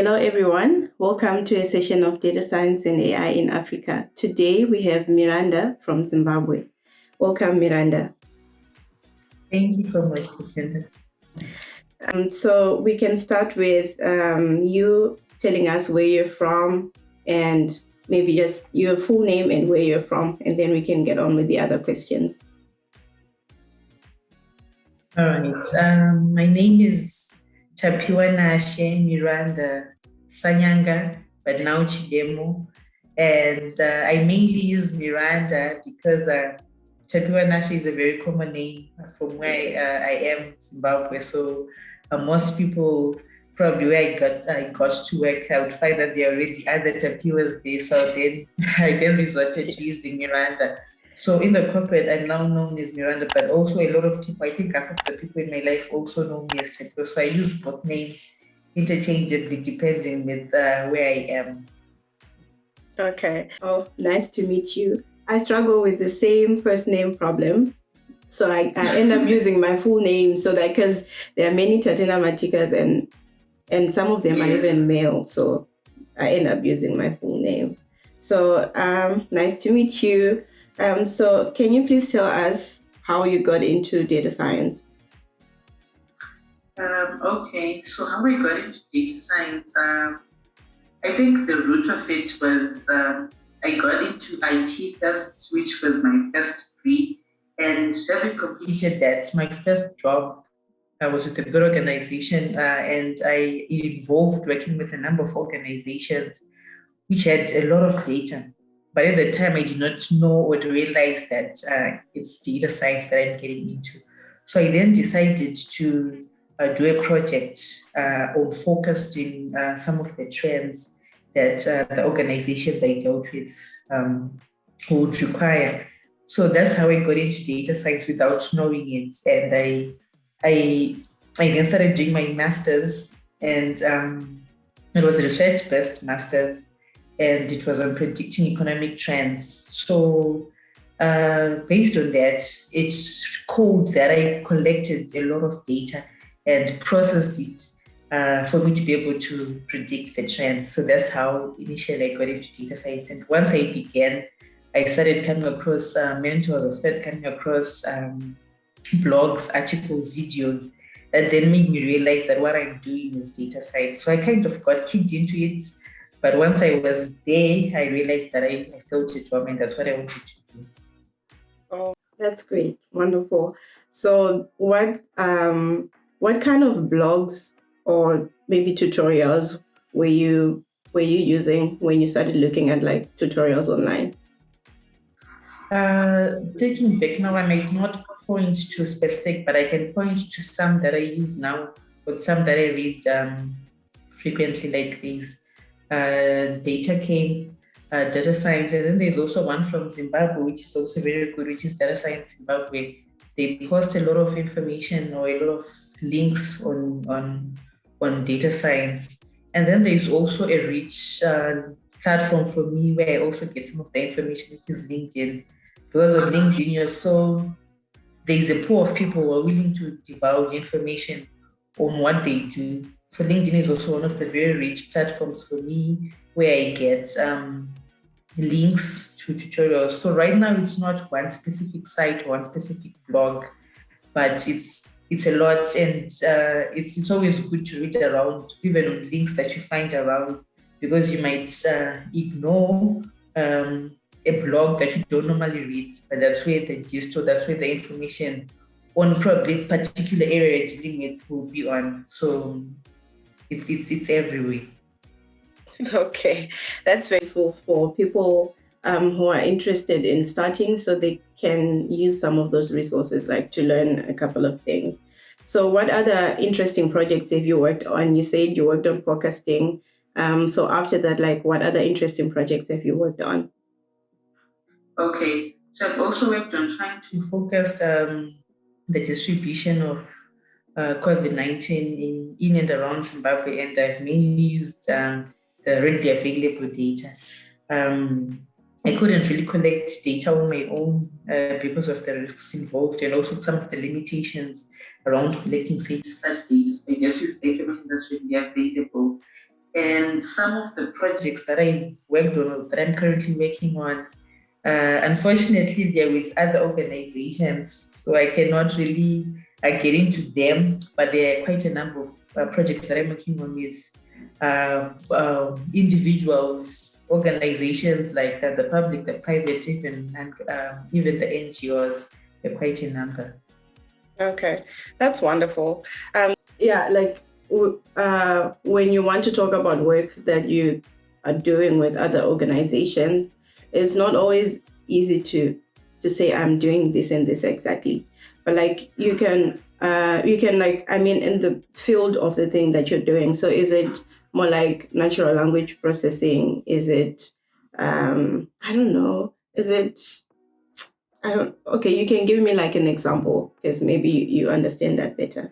Hello, everyone. Welcome to a session of Data Science and AI in Africa. Today, we have Miranda from Zimbabwe. Welcome, Miranda. Thank you so much, Tichenda. So we can start with you telling us where you're from and maybe just your full name and where you're from, and then we can get on with the other questions. All right. My name is Nashe Miranda Sanyanga, but now Chidemo. And I mainly use Miranda because Nashe is a very common name from where I am, Zimbabwe. So most people, probably where I got to work, I would find that there are already other Tapiwas there. So then I then resorted to using Miranda. So in the corporate, I'm now known as Miranda, but also a lot of people, I think half of the people in my life also know me as Tapio. So I use both names interchangeably depending with where I am. Okay. Oh, nice to meet you. I struggle with the same first name problem. So I end up using my full name so that because there are many Tatena Matikas and some of them are even male. So I end up using my full name. So nice to meet you. So can you please tell us how you got into data science? Okay, so how I got into data science, I think the root of it was I got into IT first, which was my first degree. And having completed that, my first job was with a good organization, and it involved working with a number of organizations which had a lot of data. But at the time, I did not know or realize that it's data science that I'm getting into. So I then decided to do a project on focused in some of the trends that the organizations I dealt with would require. So that's how I got into data science without knowing it. And I then started doing my master's, and it was a research-based master's, and it was on predicting economic trends. So based on that, it's code that I collected a lot of data and processed it for me to be able to predict the trends. So that's how initially I got into data science. And once I began, I started coming across mentors, I started coming across blogs, articles, videos that then made me realize that what I'm doing is data science. So I kind of got kicked into it. But once I was there, I realized that I felt it warm, and that's what I wanted to do. Oh, that's great. Wonderful. So what kind of blogs or maybe tutorials were you using when you started looking at like tutorials online? Thinking back now, I might not point to specific, but I can point to some that I use now, but some that I read frequently, like these. Data came, data science, and then there's also one from Zimbabwe, which is also very good, which is Data Science Zimbabwe. They post a lot of information or a lot of links on data science. And then there's also a rich platform for me where I also get some of the information, which is LinkedIn. Because on LinkedIn, there's a pool of people who are willing to divulge information on what they do. So LinkedIn is also one of the very rich platforms for me where I get links to tutorials. So right now it's not one specific site or one specific blog, but it's a lot, and it's always good to read around, even on links that you find around, because you might ignore a blog that you don't normally read, but that's where the gist or that's where the information on probably particular area you're dealing with will be on. So it's everywhere. Okay, that's very useful for people who are interested in starting, so they can use some of those resources, like to learn a couple of things. So what other interesting projects have you worked on? You said you worked on forecasting. So after that, like what other interesting projects have you worked on? Okay, so I've also worked on trying to focus the distribution of COVID-19 in and around Zimbabwe, and I've mainly used the readily available data. I couldn't really collect data on my own because of the risks involved and also some of the limitations around collecting such data. So I just use data that's readily available. And some of the projects that I've worked on or that I'm currently working on, unfortunately, they're with other organizations, so I cannot really get into them. But there are quite a number of projects that I'm working on with individuals, organizations like the public, the private, even and even the NGOs. They're quite a number. Okay, that's wonderful. Yeah, like when you want to talk about work that you are doing with other organizations, it's not always easy to say I'm doing this and this exactly. But like you can like, I mean, in the field of the thing that you're doing. So is it more like natural language processing? Is it I don't know. Is it okay, you can give me like an example because maybe you understand that better.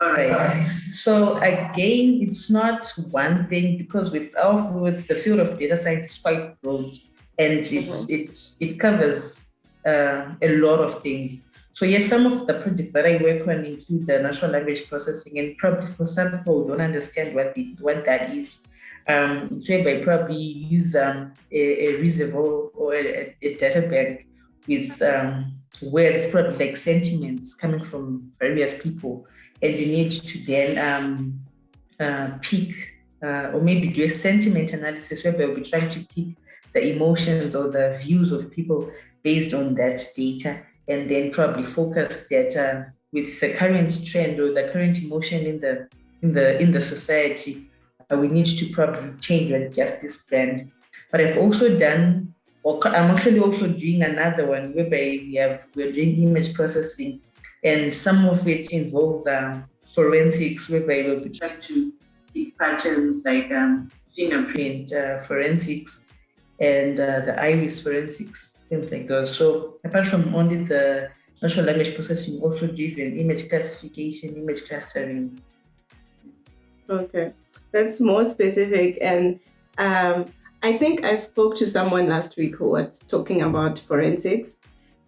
All right. So again, it's not one thing because with the field of data science is quite broad and it covers a lot of things. So yes, some of the projects that I work on include the natural language processing, and probably for some people who don't understand what that is. It's whereby probably use a reservoir or a data bank with words, probably like sentiments coming from various people, and you need to then pick or maybe do a sentiment analysis whereby we'll be trying to pick the emotions or the views of people based on that data, and then probably focus that with the current trend or the current emotion in the society. We need to probably change or adjust this brand. But I've also done, or I'm actually also doing another one whereby we're doing image processing, and some of it involves forensics, whereby we'll be trying to pick patterns like fingerprint forensics and the iris forensics, things like those. So apart from only the natural language processing, also do even image classification, image clustering. Okay, that's more specific. And I think I spoke to someone last week who was talking about forensics.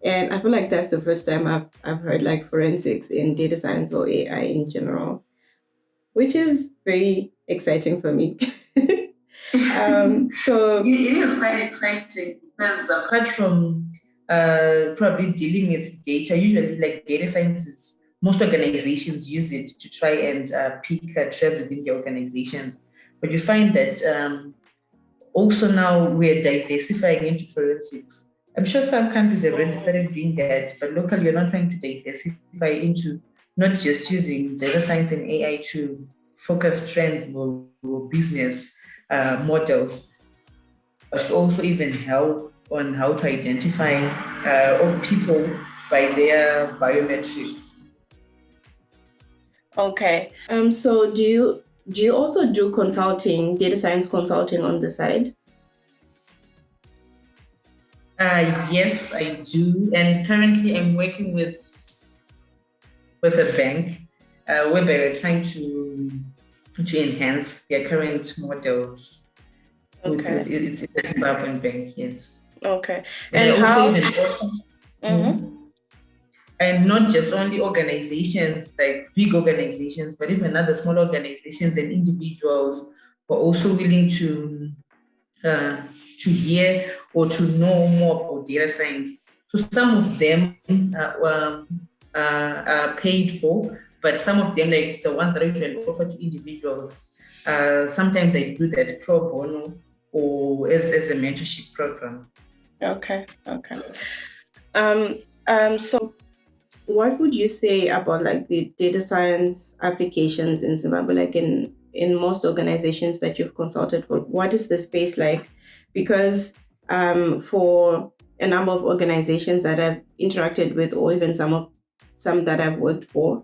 And I feel like that's the first time I've heard like forensics in data science or AI in general, which is very exciting for me. So it is quite exciting because apart from probably dealing with data, usually like data sciences, most organizations use it to try and pick trends within the organizations. But you find that also now we're diversifying into forensics. I'm sure some countries have already started doing that, but locally we're not trying to diversify into not just using data science and AI to focus trend or business models, but also even help on how to identify all people by their biometrics. Okay. So do you also do consulting, data science consulting on the side? Yes, I do, and currently I'm working with a bank where we're trying to enhance their current models. Okay. It's a Zimbabwean bank, yes. Okay. And how? And not just only organizations like big organizations, but even other small organizations and individuals who are also willing to hear or to know more about data science. So some of them are paid for, but some of them, like the ones that I usually offer to individuals, sometimes I do that pro bono or as a mentorship program. Okay. So what would you say about like the data science applications in Zimbabwe, like in most organizations that you've consulted for? What is the space like? Because for a number of organizations that I've interacted with, or even some that I've worked for,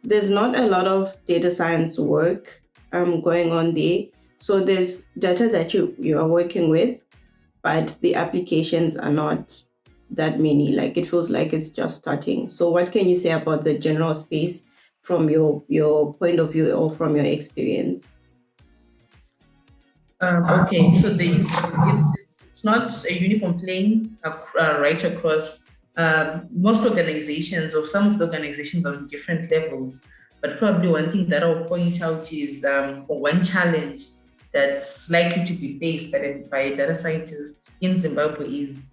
there's not a lot of data science work going on there. So there's data that you are working with, but the applications are not that many. Like it feels like it's just starting. So what can you say about the general space from your point of view or from your experience? Okay, so it's not a uniform plane right across most organizations, or some of the organizations are on different levels. But probably one thing that I'll point out is, or one challenge that's likely to be faced by a data scientist in Zimbabwe is,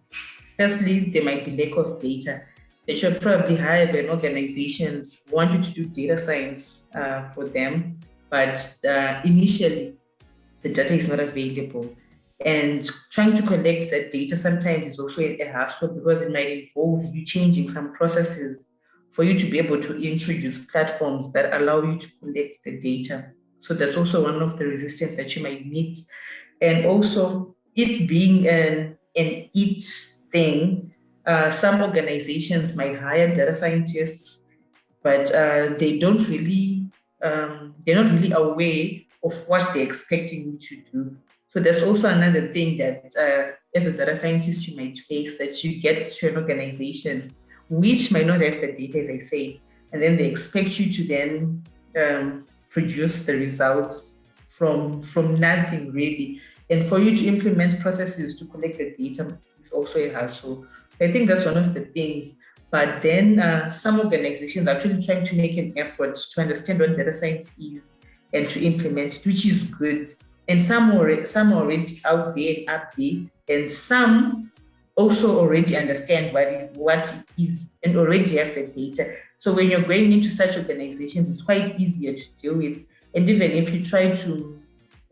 firstly, there might be lack of data. They should probably hire an organizations who want you to do data science for them, but initially the data is not available. And trying to collect that data sometimes is also a hassle because it might involve you changing some processes for you to be able to introduce platforms that allow you to collect the data. So that's also one of the resistance that you might meet. And also, it being an it thing, some organizations might hire data scientists, but they're not really aware of what they're expecting you to do. So there's also another thing that as a data scientist you might face, that you get to an organization which might not have the data, as I said, and then they expect you to then produce the results from nothing really. And for you to implement processes to collect the data is also a hassle. I think that's one of the things. But then some organizations are actually trying to make an effort to understand what data science is and to implement it, which is good. And some are already out there and up there, and some also already understand what it is and already have the data. So when you're going into such organizations, it's quite easier to deal with. And even if you try to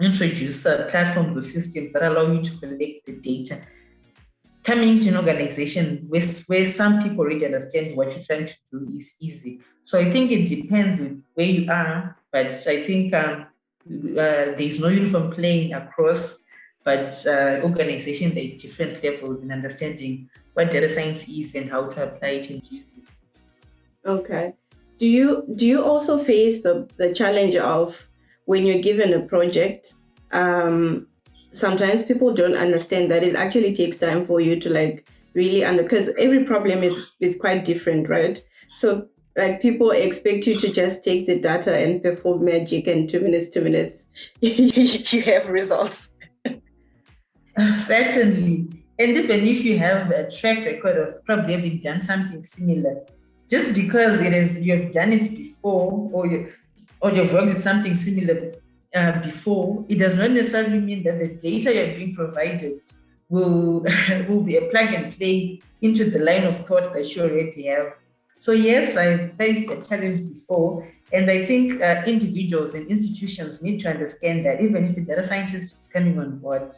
introduce platforms or systems that allow you to collect the data, coming to an organization where some people already understand what you're trying to do is easy. So I think it depends with where you are, but I think there's no uniform playing across, but organizations are at different levels in understanding what data science is and how to apply it and use it. Okay. Do you also face the challenge of when you're given a project? Sometimes people don't understand that it actually takes time for you to like really because every problem is quite different, right? So like people expect you to just take the data and perform magic, and 2 minutes you have results. Certainly. And even if you have a track record of probably having done something similar, just because you've done it before, or you've worked with something similar before, it does not necessarily mean that the data you're being provided will be a plug and play into the line of thought that you already have. So yes, I've faced a challenge before, and I think individuals and institutions need to understand that even if a data scientist is coming on board,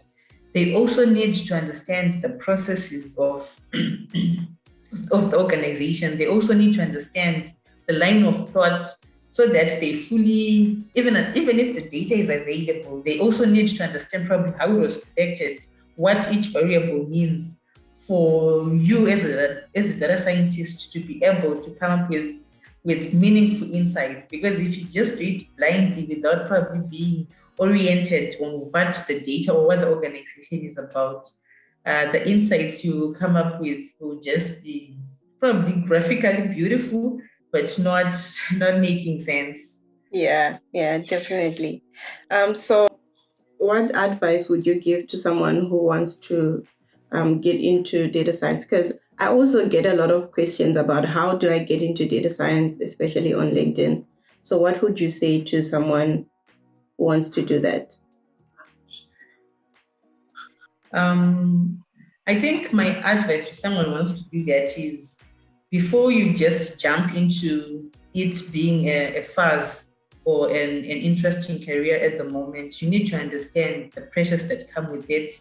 they also need to understand the processes of the organization. They also need to understand the line of thought, so that they fully, even if the data is available, they also need to understand probably how it was collected, what each variable means for you as a data scientist to be able to come up with meaningful insights. Because if you just do it blindly without probably being oriented on what the data or what the organization is about, the insights you come up with will just be probably graphically beautiful, but not making sense. Yeah, definitely. So what advice would you give to someone who wants to get into data science? Because I also get a lot of questions about how do I get into data science, especially on LinkedIn. So what would you say to someone who wants to do that? I think my advice to someone who wants to do that is, before you just jump into it being a fuzz or an interesting career at the moment, you need to understand the pressures that come with it.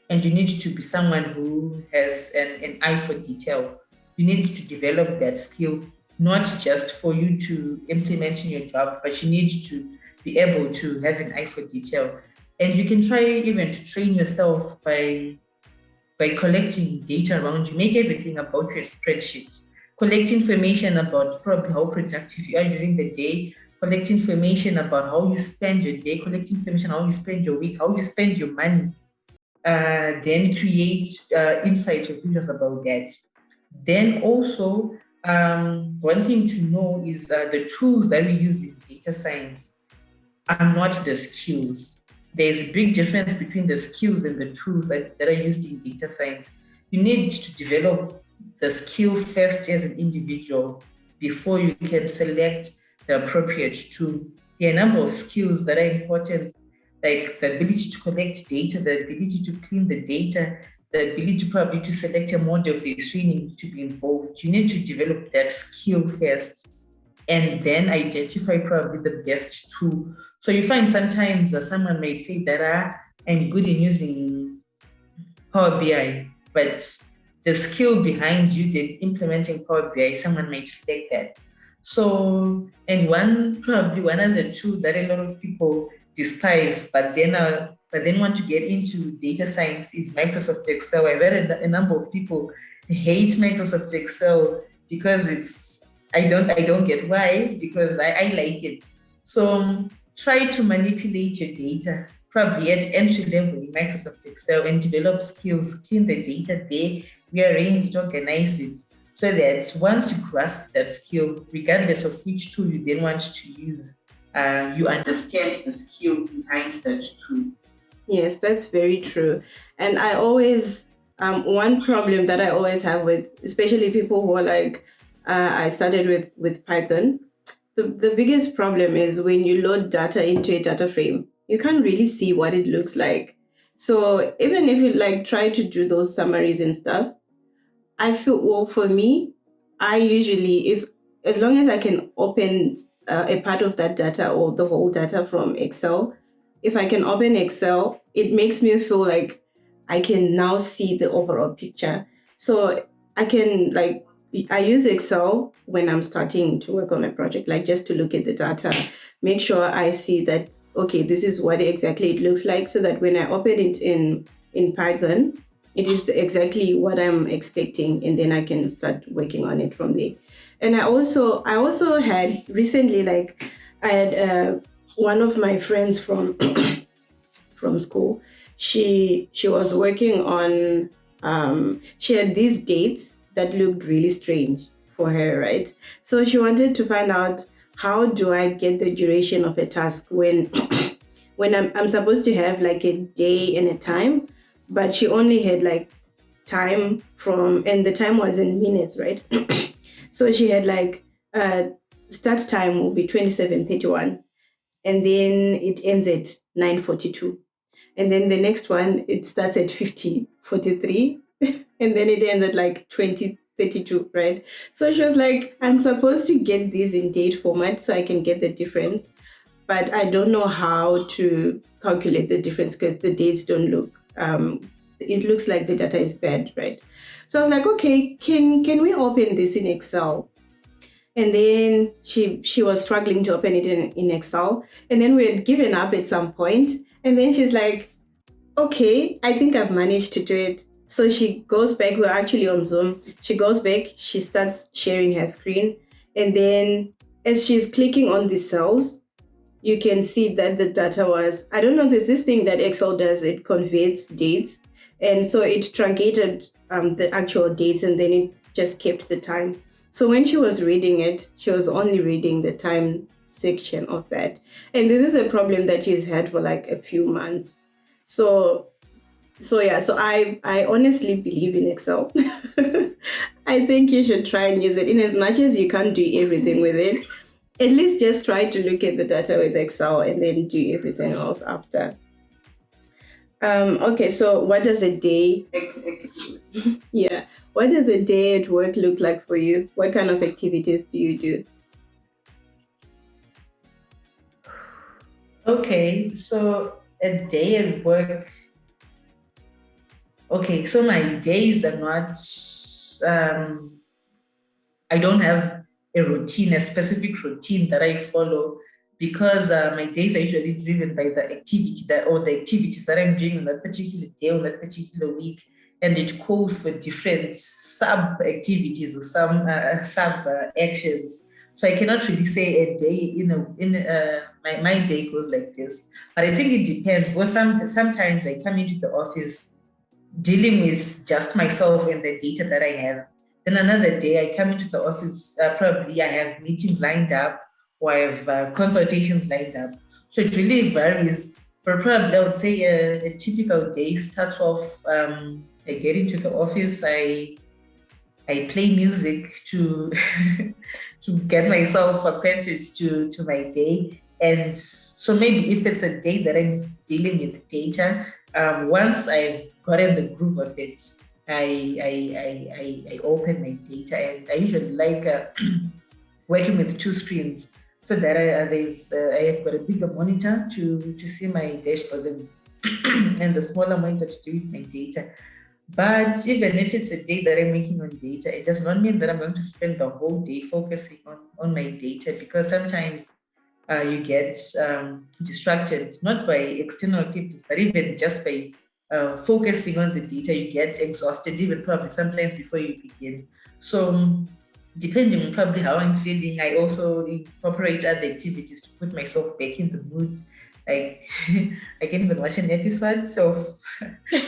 And you need to be someone who has an eye for detail. You need to develop that skill, not just for you to implement in your job, but you need to be able to have an eye for detail. And you can try even to train yourself by collecting data around you. Make everything about your spreadsheet. Collect information about probably how productive you are during the day. Collect information about how you spend your day. Collect information how you spend your week, how you spend your money. Then create insights or features about that. Then also, one thing to know is the tools that we use in data science are not the skills. There's a big difference between the skills and the tools that are used in data science. You need to develop the skill first as an individual before you can select the appropriate tool. There are a number of skills that are important, like the ability to collect data, the ability to clean the data, the ability probably to select a model of the training to be involved. You need to develop that skill first and then identify probably the best tool. So you find sometimes someone might say that I'm good in using Power BI, but the skill behind you then implementing Power BI, someone might lack that. So, and probably one other tool that a lot of people despise, but then want to get into data science is Microsoft Excel. I've heard a number of people hate Microsoft Excel because I don't get why, because I like it. So try to manipulate your data, probably at entry level in Microsoft Excel, and develop skills, clean the data there, rearrange it, organize it, so that once you grasp that skill, regardless of which tool you then want to use, you understand the skill behind that tool. Yes, that's very true. And I always, one problem that I always have with, especially people who are like, I started with Python. The biggest problem is when you load data into a data frame, you can't really see what it looks like. So even if you like try to do those summaries and stuff, I feel, well, for me, I usually, as long as I can open a part of that data or the whole data from Excel, if I can open Excel, it makes me feel like I can now see the overall picture. So I use Excel when I'm starting to work on a project, like just to look at the data, make sure I see that, okay, this is what exactly it looks like, so that when I open it in Python, it is exactly what I'm expecting, and then I can start working on it from there. And I also had recently, like, I had one of my friends from from school. She was working on she had these dates that looked really strange for her, right? So she wanted to find out, how do I get the duration of a task when when I'm supposed to have like a day and a time, but she only had like time and the time was in minutes, right? So she had like start time will be 27:31, and then it ends at 9:42, and then the next one, it starts at 50:43, and then it ends at like 20:32, right? So she was like, I'm supposed to get these in date format so I can get the difference, but I don't know how to calculate the difference because the dates don't look, it looks like the data is bad, right? So I was like, okay, can we open this in Excel? And then she was struggling to open it in Excel. And then we had given up at some point. And then she's like, okay, I think I've managed to do it. So she goes back, we're actually on Zoom. She goes back, she starts sharing her screen. And then as she's clicking on the cells, you can see that the data was, I don't know, there's this thing that Excel does, it converts dates. And so it truncated the actual dates, and then it just kept the time. So when she was reading it, she was only reading the time section of that. And this is a problem that she's had for like a few months. So I honestly believe in Excel. I think you should try and use it. In as much as you can't do everything with it, at least just try to look at the data with Excel and then do everything else after. Okay, so what does a day... Yeah. What does a day at work look like for you? What kind of activities do you do? Okay, so a day at work. Okay, so my days are not, I don't have a routine, a specific routine that I follow, because my days are usually driven by the activity or the activities that I'm doing on that particular day, on that particular week. And it calls for different sub-activities or some sub-actions. So I cannot really say a day, my day goes like this. But I think it depends. Because sometimes I come into the office dealing with just myself and the data that I have. Then another day I come into the office, probably I have meetings lined up or I have consultations lined up. So it really varies. But probably I would say a typical day starts off, I get into the office, I play music to get myself acquainted to my day. And so maybe if it's a day that I'm dealing with data, once I've gotten the groove of it, I open my data, and I usually like working with two screens, so that I have got a bigger monitor to see my dashboards, and the smaller monitor to do with my data. But even if it's a day that I'm working on data, it does not mean that I'm going to spend the whole day focusing on my data, because sometimes you get distracted, not by external activities, but even just by focusing on the data, you get exhausted, even probably sometimes before you begin. So, depending on probably how I'm feeling, I also incorporate other activities to put myself back in the mood. Like I can even watch an episode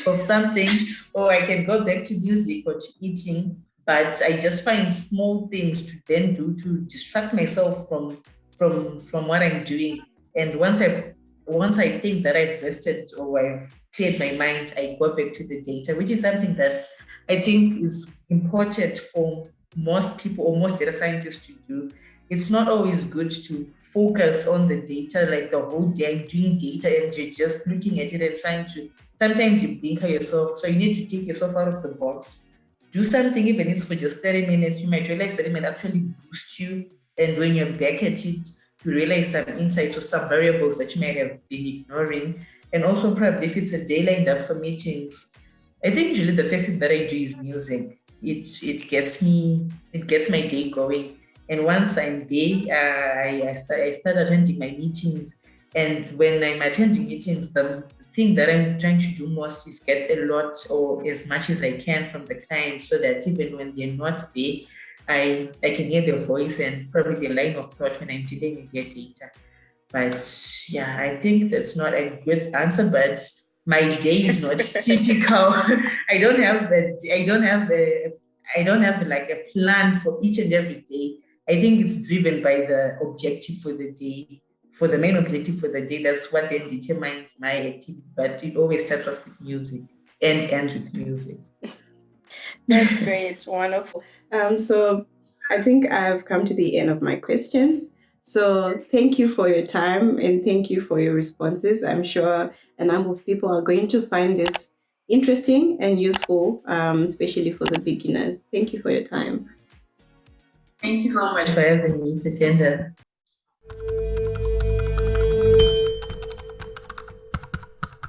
of something, or I can go back to music or to eating. But I just find small things to then do to distract myself from what I'm doing. And once I think that I've rested or I've cleared my mind, I go back to the data, which is something that I think is important for most people or most data scientists to do. It's not always good to focus on the data like the whole day doing data and you're just looking at it and trying to, sometimes you blink yourself. So you need to take yourself out of the box. Do something, even if it's for just 30 minutes, you might realize that it might actually boost you. And when you're back at it, you realize some insights or some variables that you might have been ignoring. And also probably if it's a day lined up for meetings, I think usually the first thing that I do is music. It gets my day going. And once I'm there, I start attending my meetings. And when I'm attending meetings, the thing that I'm trying to do most is get a lot or as much as I can from the client, so that even when they're not there, I can hear their voice and probably the line of thought when I'm dealing with their data. But yeah, I think that's not a good answer, but my day is not typical. I don't have like a plan for each and every day. I think it's driven by the objective for the day, for the main objective for the day. That's what then determines my activity. But it always starts off with music and ends with music. That's great. Wonderful. So I think I've come to the end of my questions. So thank you for your time and thank you for your responses. I'm sure a number of people are going to find this interesting and useful, especially for the beginners. Thank you for your time. Thank you so much for having me, Tatenda.